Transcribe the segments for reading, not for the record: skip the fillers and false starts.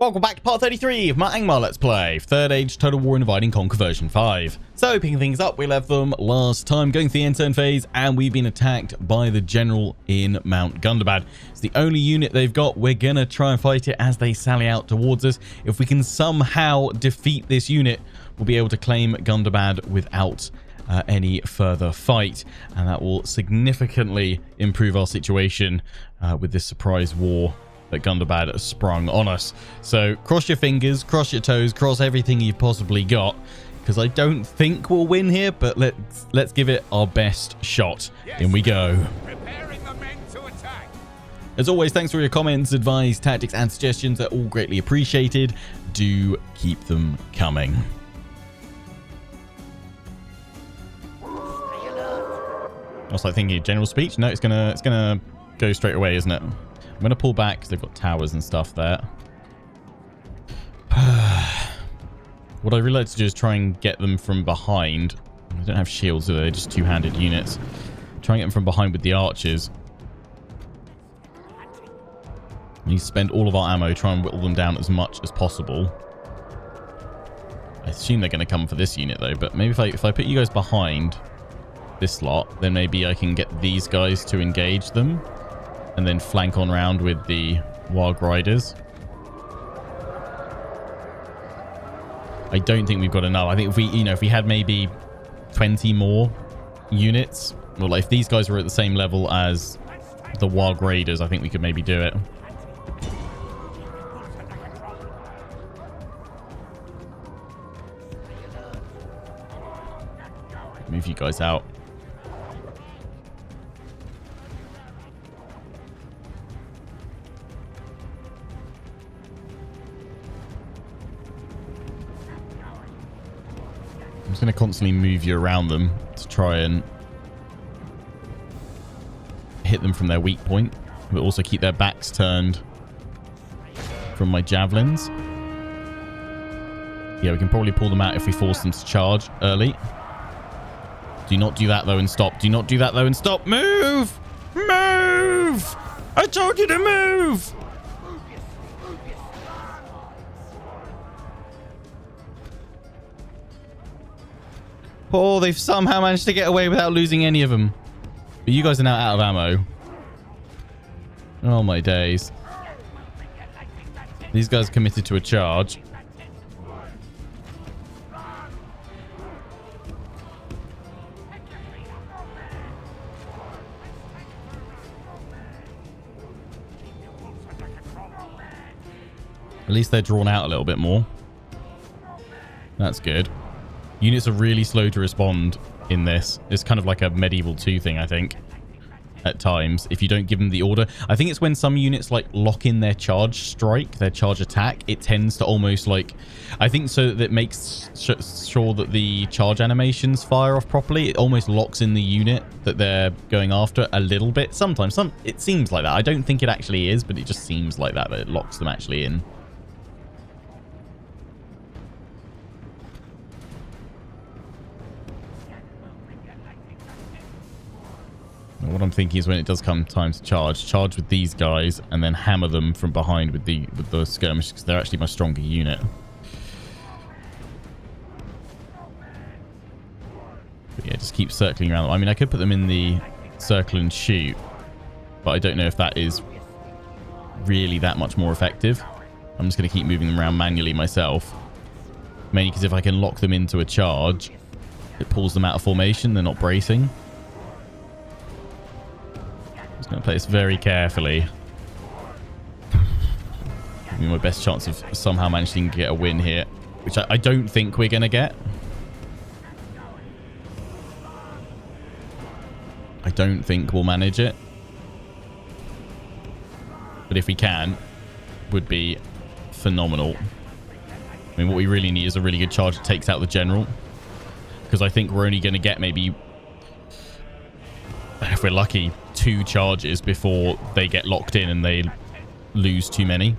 welcome back to part 33 of my Angmar Let's Play, Third Age Total War and Divide and Conquer version 5. So, picking things up, we left them last time going through the end turn phase, and we've been attacked by the general in Mount Gundabad. It's the only unit they've got. We're gonna try and fight it as they sally out towards us. If we can somehow defeat this unit, we'll be able to claim Gundabad without any further fight, and that will significantly improve our situation with this surprise war that Gundabad has sprung on us. So cross your fingers, cross your toes, cross everything you've possibly got, because I don't think we'll win here, but let's give it our best shot. Yes. In we go. Preparing the men to attack. As always, thanks for your comments, advice, tactics, and suggestions. They're all greatly appreciated. Do keep them coming. I was like thinking general speech. No, it's gonna go straight away, isn't it? I'm going to pull back because they've got towers and stuff there. What I really like to do is try and get them from behind. They don't have shields, do they? They're just two-handed units. Try and get them from behind with the archers. We need to spend all of our ammo, try and whittle them down as much as possible. I assume they're going to come for this unit, though. But maybe if I put you guys behind this slot, then maybe I can get these guys to engage them. And then flank on round with the Warg Riders. I don't think we've got enough. I think if we had maybe 20 more units, or like if these guys were at the same level as the Warg Raiders, I think we could maybe do it. Move you guys out. I'm just going to constantly move you around them to try and hit them from their weak point, but also keep their backs turned from my javelins. Yeah, we can probably pull them out if we force them to charge early. Do not do that though and stop. Do not do that though and stop. Move! Move! I told you to move! Oh, they've somehow managed to get away without losing any of them. But you guys are now out of ammo. Oh my days. These guys committed to a charge. At least they're drawn out a little bit more. That's good. Units are really slow to respond in this. It's kind of like a Medieval 2 thing, I think, at times, if you don't give them the order. I think it's when some units, like, lock in their charge strike, their charge attack, it tends to almost, like... I think so that it makes sure that the charge animations fire off properly. It almost locks in the unit that they're going after a little bit. Sometimes. It seems like that. I don't think it actually is, but it just seems like that it locks them actually in. What I'm thinking is when it does come time to charge with these guys and then hammer them from behind with the skirmish, because they're actually my stronger unit. But yeah, just keep circling around. I mean, I could put them in the circle and shoot, but I don't know if that is really that much more effective. I'm just going to keep moving them around manually myself. Mainly because if I can lock them into a charge, it pulls them out of formation. They're not bracing. I'm going to play this very carefully. Give me my best chance of somehow managing to get a win here, which I don't think we're going to get. I don't think we'll manage it. But if we can, would be phenomenal. I mean, what we really need is a really good charge that takes out the general. Because I think we're only going to get maybe, if we're lucky, 2 charges before they get locked in and they lose too many.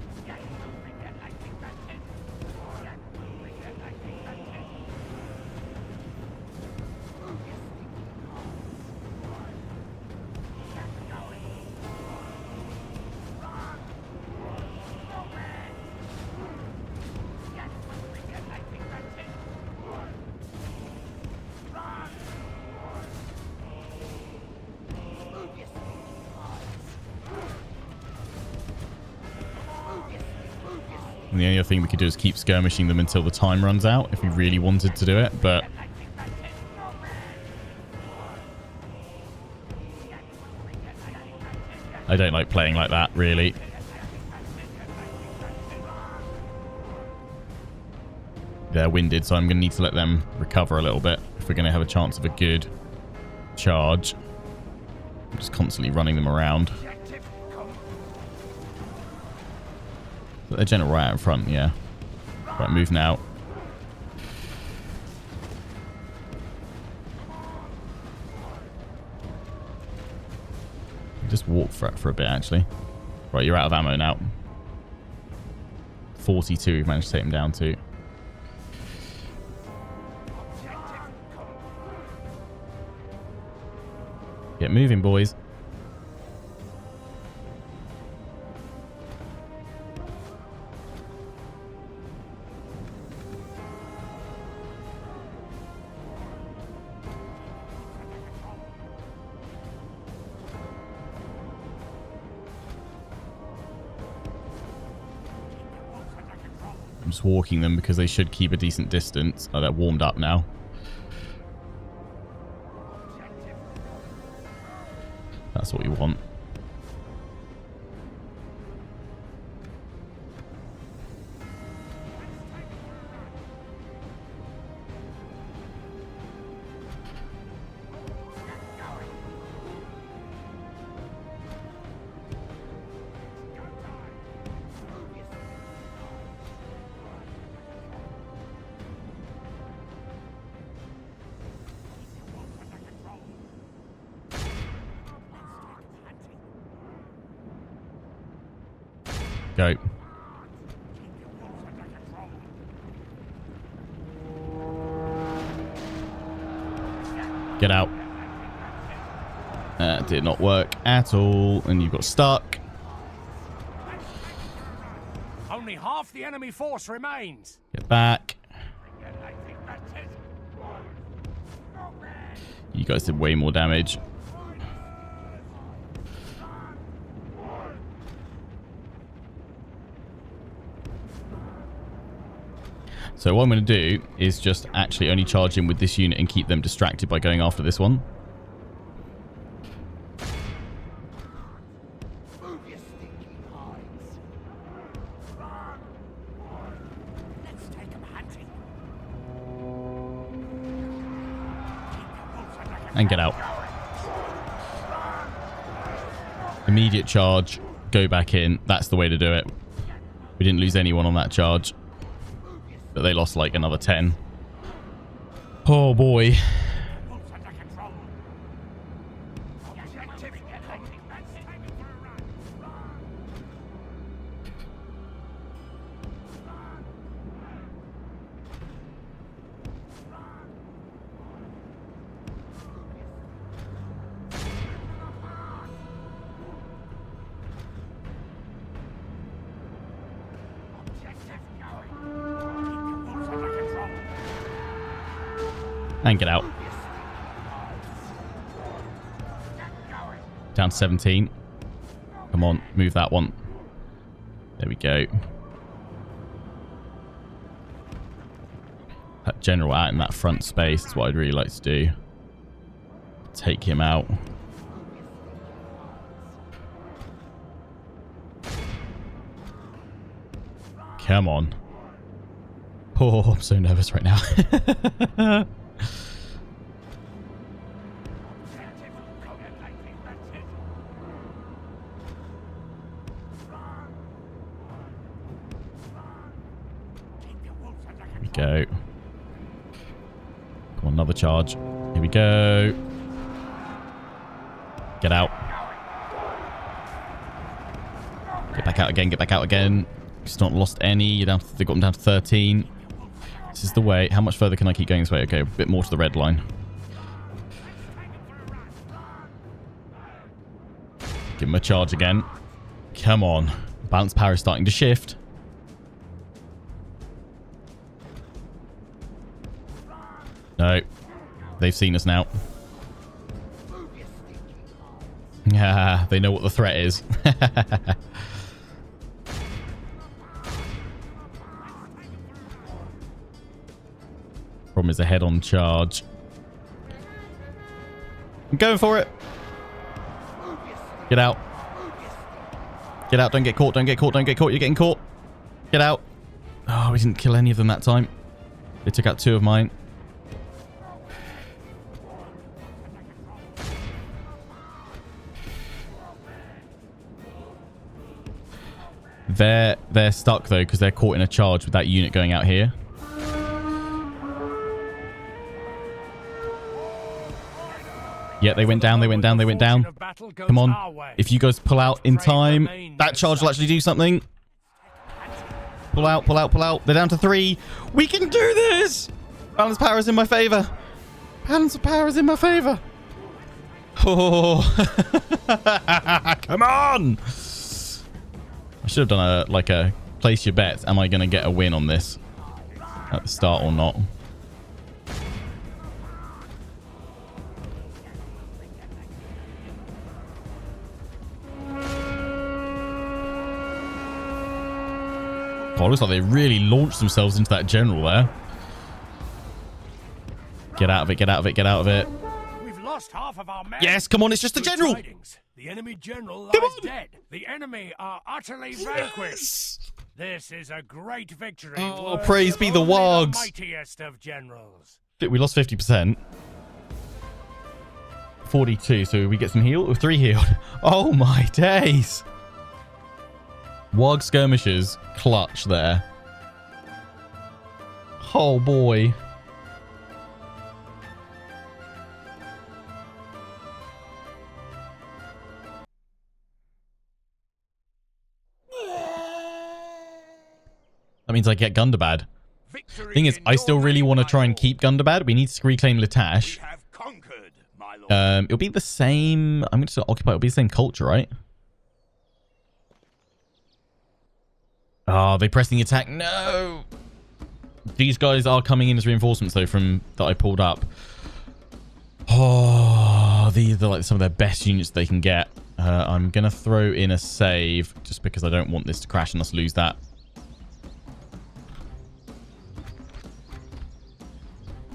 And the only other thing we could do is keep skirmishing them until the time runs out if we really wanted to do it, but... I don't like playing like that, really. They're winded, so I'm going to need to let them recover a little bit if we're going to have a chance of a good charge. I'm just constantly running them around. They're general right out in front, yeah. Right, move now. Just walk for it for a bit, actually. Right, you're out of ammo now. 42 we've managed to take him down to. Get moving, boys. I'm just walking them because they should keep a decent distance. Oh, they're warmed up now. That's what we want. Go. Get out. That did not work at all, and you got stuck. Only half the enemy force remains. Get back. You guys did way more damage. So what I'm going to do is just actually only charge in with this unit and keep them distracted by going after this one. And get out. Immediate charge. Go back in. That's the way to do it. We didn't lose anyone on that charge. But they lost like another 10. Oh boy. And get out. Down to 17. Come on, move that one. There we go. That general out in that front space is what I'd really like to do. Take him out. Come on. Oh, I'm so nervous right now. Go. Come on, another charge. Here we go. Get out. Get back out again. Get back out again. It's not lost any. You're down. They've got them down to 13. This is the way. How much further can I keep going this way? Okay, a bit more to the red line. Give him a charge again. Come on. Balance power is starting to shift. No. They've seen us now. Yeah, they know what the threat is. Problem is a head-on charge. I'm going for it. Get out. Get out. Don't get caught. Don't get caught. Don't get caught. You're getting caught. Get out. Oh, we didn't kill any of them that time. They took out 2 of mine. They're stuck though because they're caught in a charge with that unit going out here. Yeah, they went down. They went down. They went down. Come on. If you guys pull out in time, that charge will actually do something. Pull out, pull out, pull out. They're down to 3. We can do this. Balance of power is in my favor. Balance of power is in my favor. Oh, come on. I should have done a place your bets. Am I going to get a win on this at the start or not? Oh, it looks like they really launched themselves into that general there. Get out of it, get out of it, get out of it. We've lost half of our men. Yes, come on, it's just the general. The enemy general lies dead. The enemy are utterly vanquished. This is a great victory. Oh, praise be the wargs. The mightiest of generals. We lost 50%. 42, so we get some heal? 3 healed. Oh my days. Warg skirmishers clutch there. Oh boy. That means I get Gundabad. Thing is, I still really want to try and keep Gundabad. We need to reclaim Latash. It'll be the same. I'm going to occupy. It'll be the same culture, right? Oh, they pressing the attack. No. These guys are coming in as reinforcements, though, from that I pulled up. Oh, these are like some of their best units they can get. I'm going to throw in a save just because I don't want this to crash and us lose that.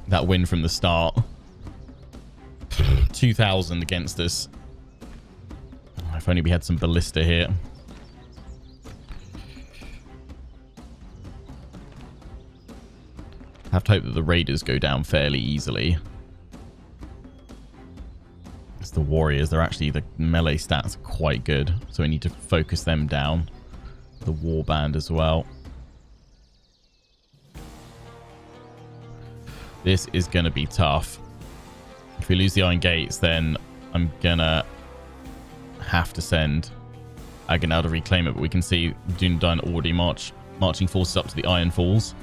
That win from the start. 2,000 against us. Oh, if only we had some ballista here. I have to hope that the raiders go down fairly easily. It's the warriors. They're actually, the melee stats are quite good. So we need to focus them down. The warband as well. This is going to be tough. If we lose the Iron Gates, then I'm going to have to send Agenau to reclaim it. But we can see Dunedain already marching forces up to the Iron Falls.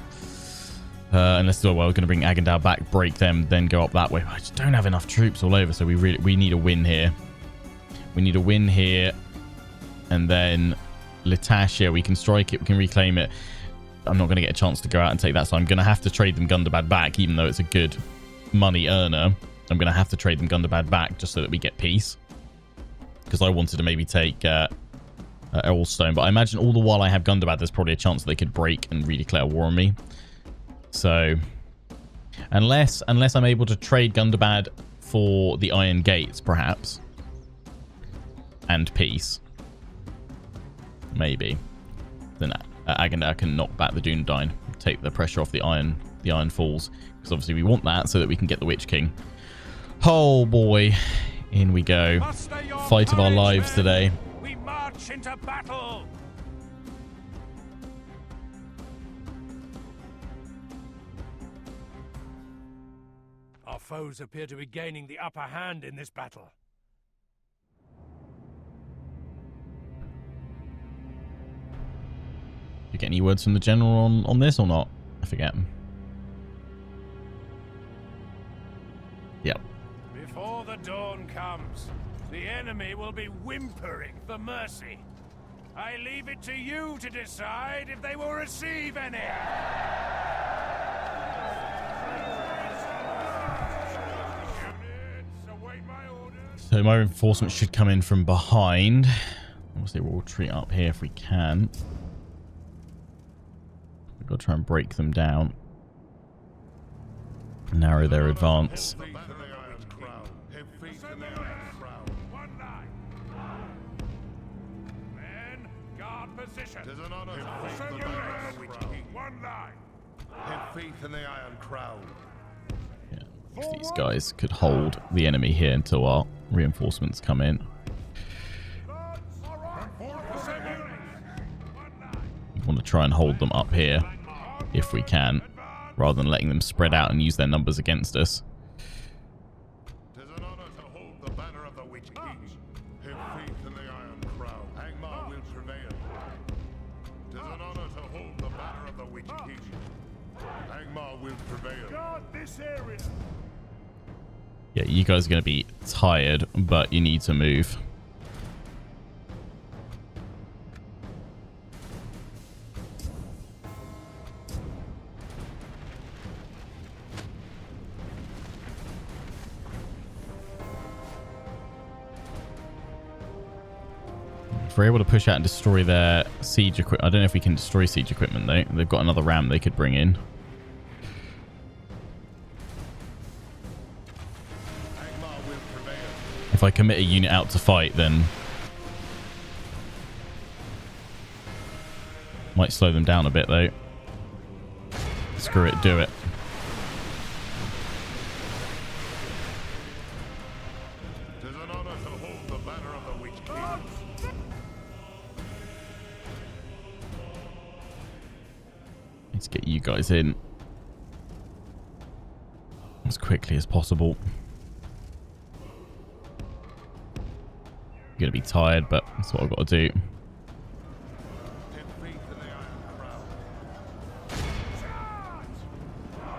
Unless we're going to bring Agenau back, break them, then go up that way. I just don't have enough troops all over, so we need a win here. We need a win here. And then Latash, yeah, we can strike it, we can reclaim it. I'm not going to get a chance to go out and take that, so I'm going to have to trade them Gundabad back, even though it's a good money earner. I'm going to have to trade them Gundabad back just so that we get peace. Because I wanted to maybe take Errolstone, but I imagine all the while I have Gundabad, there's probably a chance they could break and redeclare war on me. So, unless I'm able to trade Gundabad for the Iron Gates, perhaps, and peace, maybe, then Agenau can knock back the Dunedain, take the pressure off the Iron Falls, because obviously we want that so that we can get the Witch King. Oh boy, in we go. Fight of our lives today. We march into battle. Our foes appear to be gaining the upper hand in this battle. You get any words from the general on this or not? I forget. Yep. Before the dawn comes, the enemy will be whimpering for mercy. I leave it to you to decide if they will receive any. So my reinforcements should come in from behind. Obviously we'll retreat up here if we can. We've got to try and break them down. narrow their advance. Have faith in the Iron Crown. Yeah, if these guys could hold the enemy here until our reinforcements come in. We want to try and hold them up here if we can, rather than letting them spread out and use their numbers against us. Tis an honor to hold the banner of the Witch King. Have faith in the Iron Crown. Angmar will prevail. Tis an honor to hold the banner of the Witch King. Angmar will prevail. Guard this area. Yeah, you guys are going to be tired, but you need to move. If we're able to push out and destroy their siege equipment, I don't know if we can destroy siege equipment though. They've got another ram they could bring in. If I commit a unit out to fight, then might slow them down a bit though. Screw it, do it. Tis an honor to hold the banner of the Witch King. Let's get you guys in as quickly as possible. You're gonna be tired, but that's what I've got to do.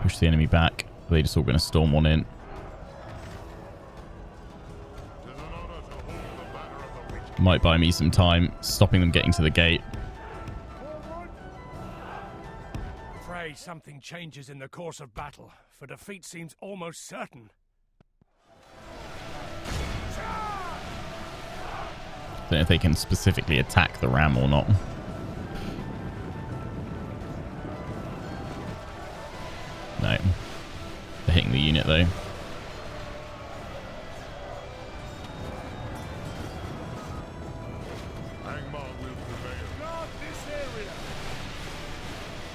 Push the enemy back. They're just all gonna storm one in. Might buy me some time, stopping them getting to the gate. Pray something changes in the course of battle, for defeat seems almost certain. Don't know if they can specifically attack the ram or not. No. They're hitting the unit though.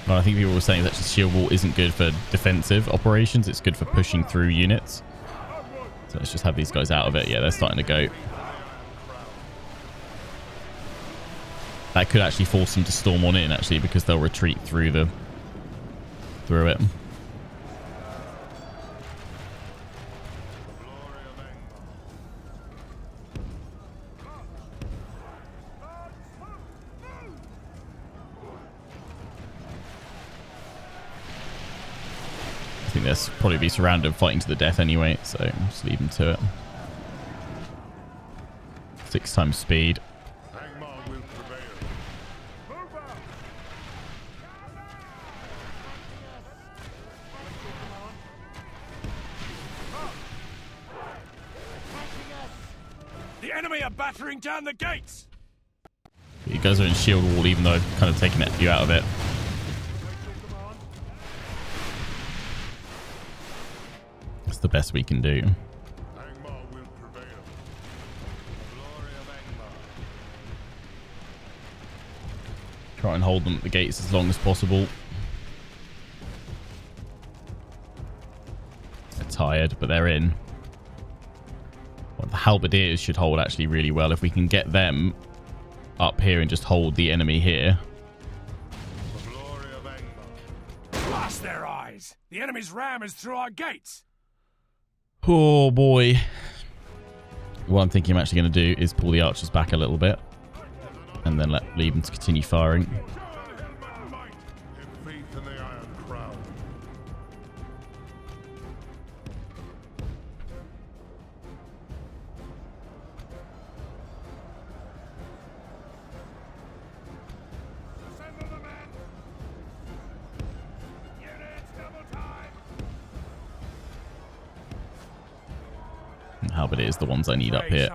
Well, I think people were saying that shield wall isn't good for defensive operations. It's good for pushing through units. So let's just have these guys out of it. Yeah, they're starting to go. That could actually force them to storm on in, actually, because they'll retreat through it. I think they'll probably be surrounded and fighting to the death anyway, so just leave them to it. 6 times speed. Battering down the gates. You guys are in shield wall, even though I've kind of taken you out of it. That's the best we can do. Angmar will prevail. Glory of Angmar. Try and hold them at the gates as long as possible. They're tired, but they're in. Well, the halberdiers should hold actually really well. If we can get them up here and just hold the enemy here. The glory of Angmar. Blast their eyes! The enemy's ram is through our gates. Oh boy. What I'm thinking I'm actually going to do is pull the archers back a little bit and then leave them to continue firing. Have faith in the Iron Crown. Halberdiers, the ones I need up here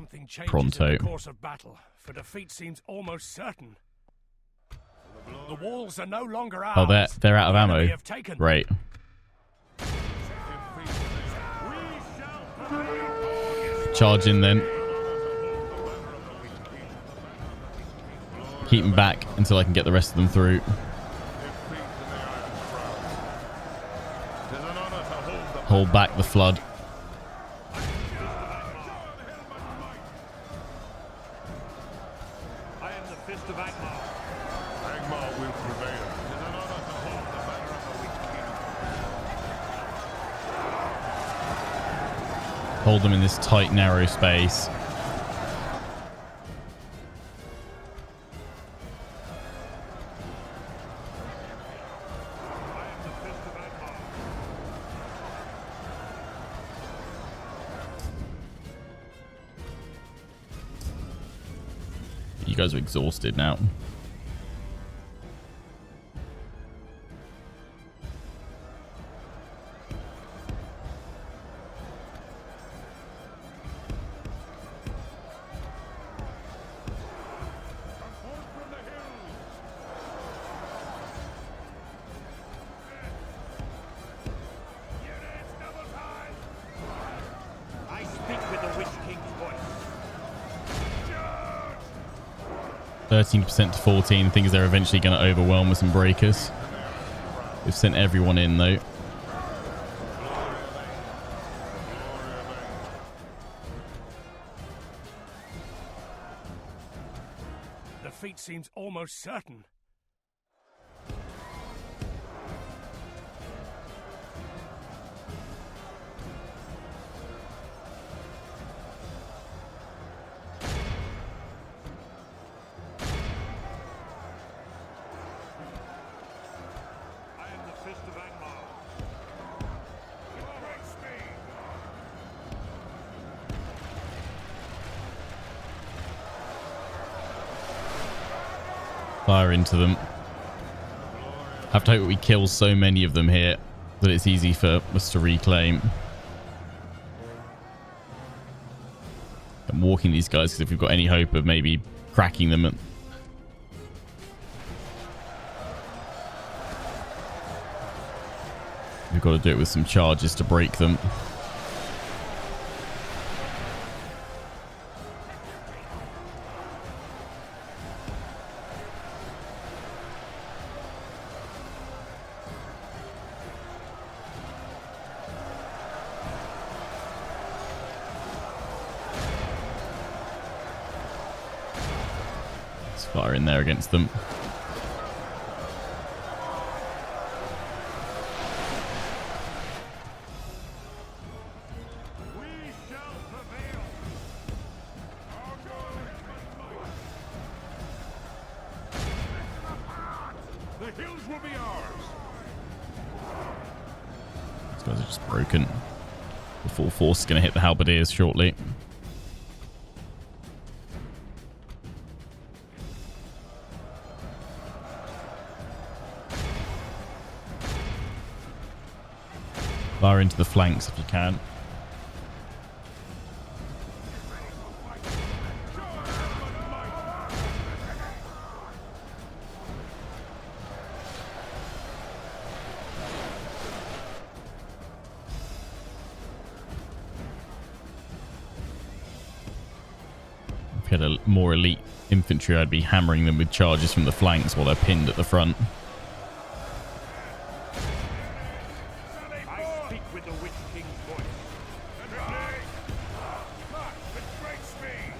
pronto. Course of battle, for defeat seems almost certain. The walls are no longer ours. Oh, they're out of ammo. Great. Charge in then. Keep them back until I can get the rest of them through. Hold back the flood. I am the fist of Angmar. Angmar will prevail. It is an honor to hold the banner of the witch king. Hold them in this tight, narrow space. You guys are exhausted now. I speak with the Witch King's voice. 13% to 14. Things they're eventually going to overwhelm us and break us. We've sent everyone in though. Defeat seems almost certain. Fist of Angmar. Great speed. Fire into them. Have to hope we kill so many of them here that it's easy for us to reclaim. I'm walking these guys because if we've got any hope of maybe cracking them. We've got to do it with some charges to break them. Let's fire in there against them. These guys are just broken. The full force is going to hit the halberdiers shortly. Fire into the flanks if you can. If we had a more elite infantry, I'd be hammering them with charges from the flanks while they're pinned at the front. I speak with the Witch King's voice. March with great speed.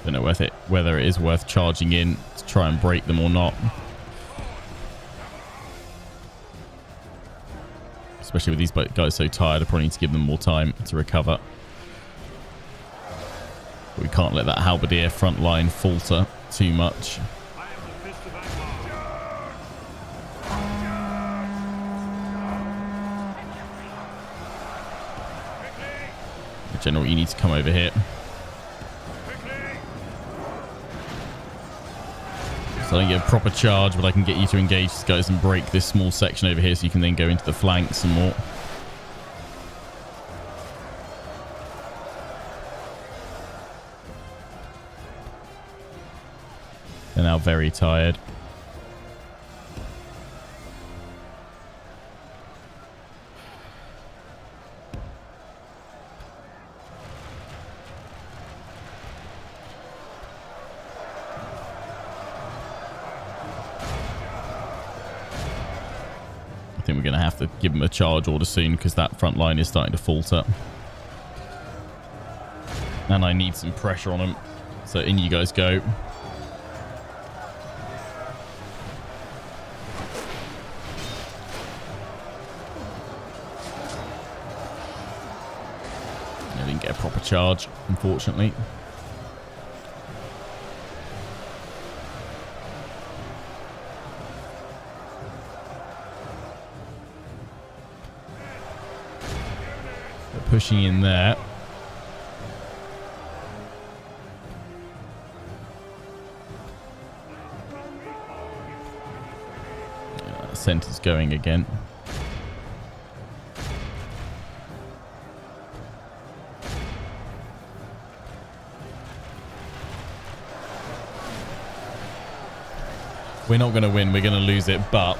Don't know whether it is worth charging in to try and break them or not. Especially with these guys so tired, I probably need to give them more time to recover. But we can't let that halberdier front line falter too much. I am the fist of Angmar. General, you need to come over here. So I don't get a proper charge, but I can get you to engage these guys and break this small section over here so you can then go into the flanks some more. They're now very tired. I think we're going to have to give them a charge order soon because that front line is starting to falter. And I need some pressure on them. So in you guys go. I didn't get a proper charge, unfortunately. They're pushing in there. Center's going again. We're not going to win. We're going to lose it, but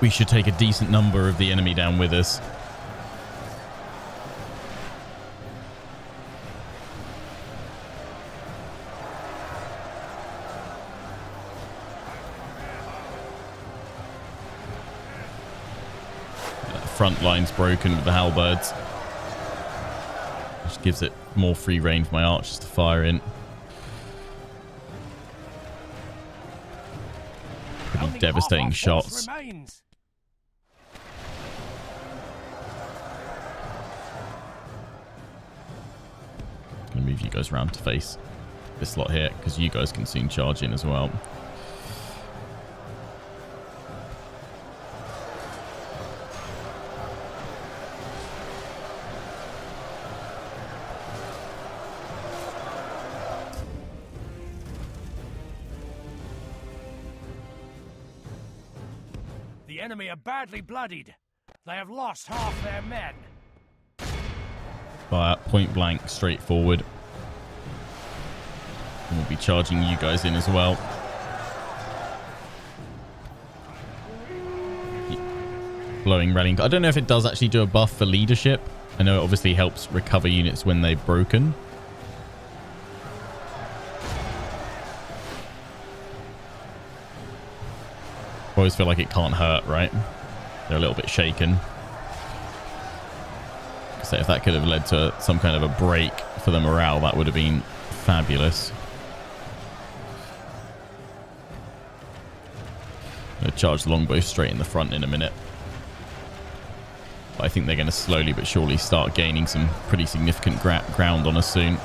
we should take a decent number of the enemy down with us. Front line's broken with the halberds, which gives it more free rein for my archers to fire in. Pretty devastating shots. Gonna move you guys around to face this slot here because you guys can soon charge in as well. The enemy are badly bloodied. They have lost half their men. Fire point blank straight forward. And we'll be charging you guys in as well. Blowing rallying. I don't know if it does actually do a buff for leadership. I know it obviously helps recover units when they're broken. I always feel like it can't hurt, right? They're a little bit shaken. So if that could have led to some kind of a break for the morale, that would have been fabulous. I'm going to charge the longbow straight in the front in a minute. But I think they're going to slowly but surely start gaining some pretty significant ground on us soon.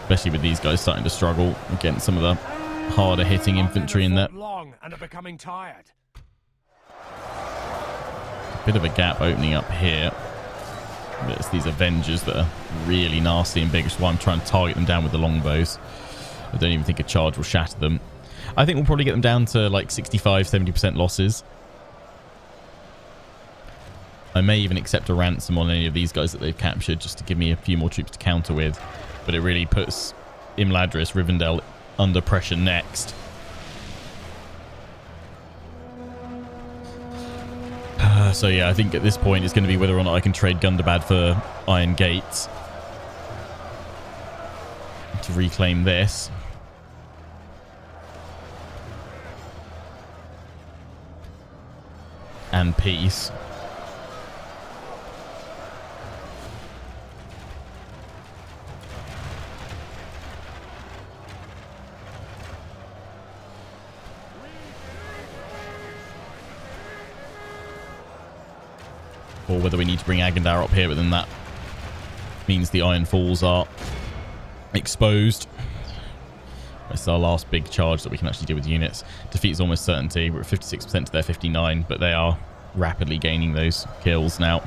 Especially with these guys starting to struggle against some of the harder hitting infantry in there. Long and are becoming tired. Bit of a gap opening up here. But it's these Avengers that are really nasty and big, which is why I'm trying to target them down with the longbows. I don't even think a charge will shatter them. I think we'll probably get them down to like 65-70% losses. I may even accept a ransom on any of these guys that they've captured just to give me a few more troops to counter with. But it really puts Imladris, Rivendell under pressure next. So yeah, I think at this point it's going to be whether or not I can trade Gundabad for Iron Gates to reclaim this. And peace. Or whether we need to bring Agandar up here, but then that means the Iron Falls are exposed. This is our last big charge that we can actually do with units. Defeat is almost certainty. We're at 56% to their 59, but they are rapidly gaining those kills now.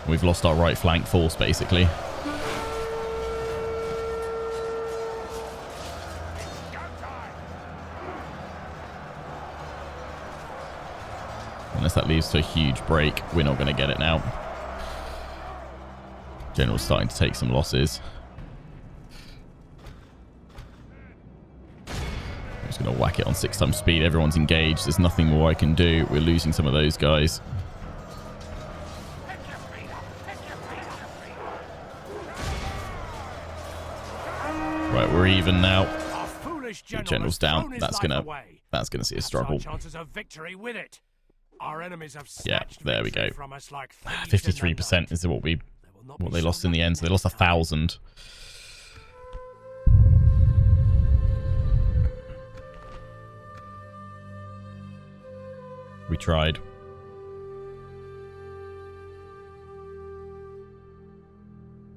We've lost our right flank force, basically. Unless that leads to a huge break, we're not going to get it now. General's starting to take some losses. I'm just going to whack it on 6 times speed. Everyone's engaged. There's nothing more I can do. We're losing some of those guys. Right, we're even now. General's down. That's gonna see a struggle. Yeah, there we go. 53% is what they lost in the end. So they lost 1,000. We tried.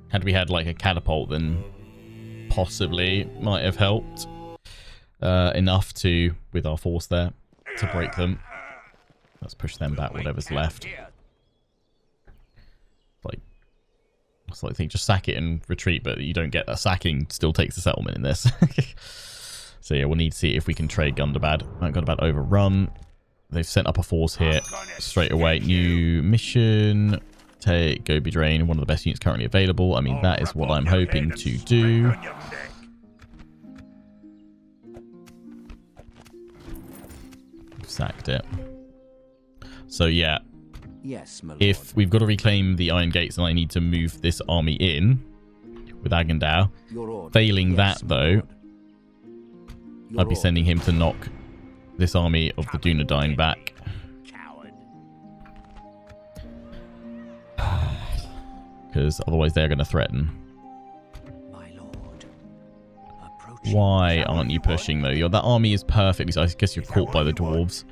Had we had like a catapult, then possibly might have helped enough to, with our force there, to break them. Let's push them back, whatever's left. It's like they just sack it and retreat, but you don't get that. Sacking still takes the settlement in this. So yeah, we'll need to see if we can trade Gundabad. Gundabad overrun. They've sent up a force here straight away. New mission. Take Gobi Drain, one of the best units currently available. I mean, that is what I'm hoping to do. Sacked it. So yeah, yes, my lord. If we've got to reclaim the Iron Gates and I need to move this army in with Agandao, failing that though, I'd be sending him to knock this army of the Dunedain back. Because otherwise they're going to threaten. My lord. Why aren't you pushing though? That army is perfect. I guess you're caught by the dwarves.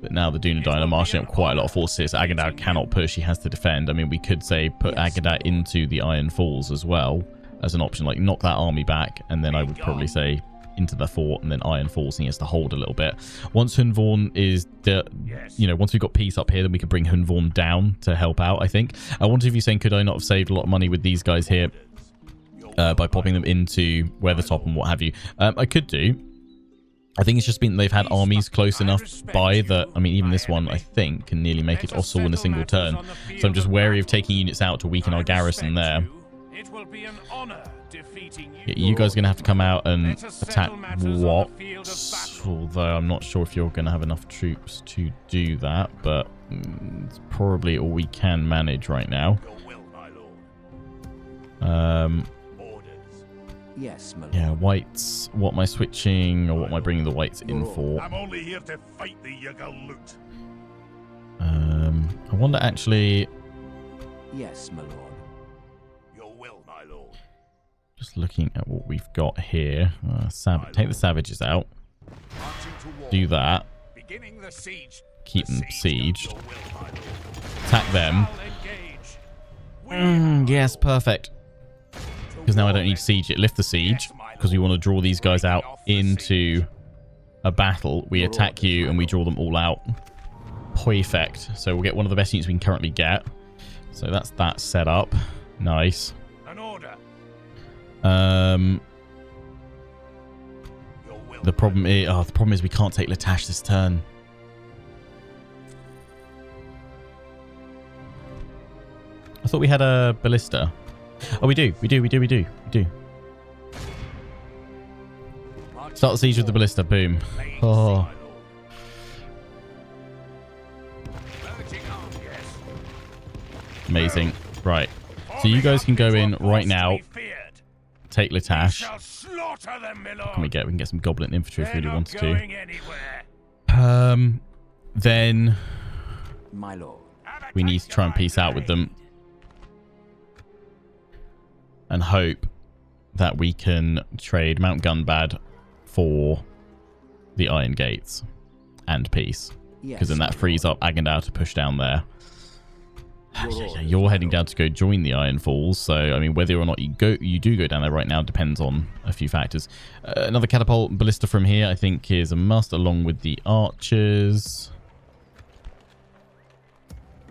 But now the Dunedain are marshalling up quite a lot of forces here, so Agandao cannot push. He has to defend. I mean, we could say put Agandao into the Iron Falls as well as an option. Like knock that army back, and then I would probably say into the fort and then Iron Falls, and he has to hold a little bit. Once Hunvorn is, once we've got peace up here, then we can bring Hunvorn down to help out, I think. I wonder if you're saying, could I not have saved a lot of money with these guys here by popping them into Weathertop and what have you? I could do. I think it's just been they've had armies close enough by that. I mean, even this one, I think, can nearly make it Ossul in a single turn. So I'm just wary of taking units out to weaken our garrison there. It will be an honor defeating you. Yeah, you guys are going to have to come out and attack what? Although I'm not sure if you're going to have enough troops to do that, but it's probably all we can manage right now. Yes, my lord. Yeah, whites. What am I switching, or what am I bringing the whites in for? I'm only here to fight the Yagaloot. I wonder actually. Yes, my lord. Your will, my lord. Just looking at what we've got here. Take the savages out. Do that. Beginning the siege. Keep them besieged. Attack them. Yes, perfect. Because now I don't need to siege it. Lift the siege. Because we want to draw these guys out into a battle. We attack you and we draw them all out. Perfect. So we'll get one of the best units we can currently get. So that's that set up. Nice. An order. The problem is we can't take Latash this turn. I thought we had a ballista. Oh, we do. Start the siege with the ballista. Boom. Oh. Amazing. Right. So you guys can go in right now. Take Latash. What can we get? We can get some goblin infantry if we really wanted to. Then My lord. we need to try and peace out with them. And hope that we can trade Mount Gunbad for the Iron Gates and peace. Because then that frees up Agandao to push down there. You're heading down to go join the Iron Falls, so I mean whether or not you do go down there right now depends on a few factors. Another catapult ballista from here I think is a must, along with the archers.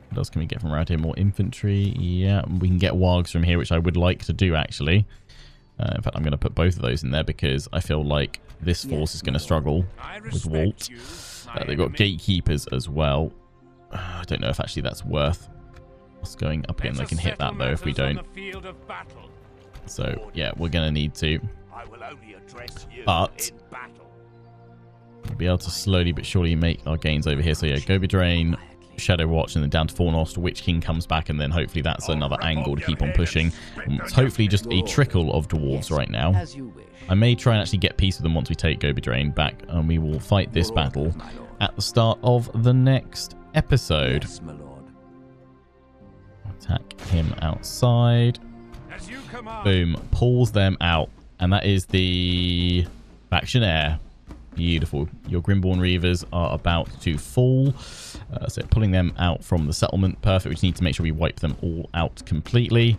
What else can we get from around here? More infantry. Yeah, we can get wargs from here, which I would like to do actually. In fact, I'm going to put both of those in there because I feel like this force is going to struggle with Walt. They've got gatekeepers as well. I don't know if actually that's worth Us going up again. They can hit that though if we don't. So yeah, we're gonna need to. But we'll be able to slowly but surely make our gains over here. So yeah, Gobi Drain, Shadow Watch, and then down to Fornost. Witch King comes back, and then hopefully that's another angle to keep on pushing. And it's hopefully just a trickle of dwarves right now. As you wish. I may try and actually get peace with them once we take Gobi Drain back, and we will fight this battle at the start of the next episode. Yes, my lord. Attack him outside. As you command. Boom. Pulls them out. And that is the faction heir. Beautiful. Your Grimborn Reavers are about to fall. So pulling them out from the settlement. Perfect. We just need to make sure we wipe them all out completely.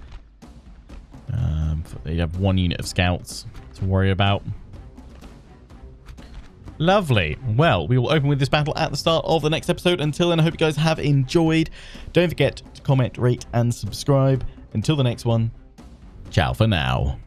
They have 1 unit of scouts to worry about. Lovely. Well, we will open with this battle at the start of the next episode. Until then, I hope you guys have enjoyed. Don't forget to comment, rate, and subscribe. Until the next one, ciao for now.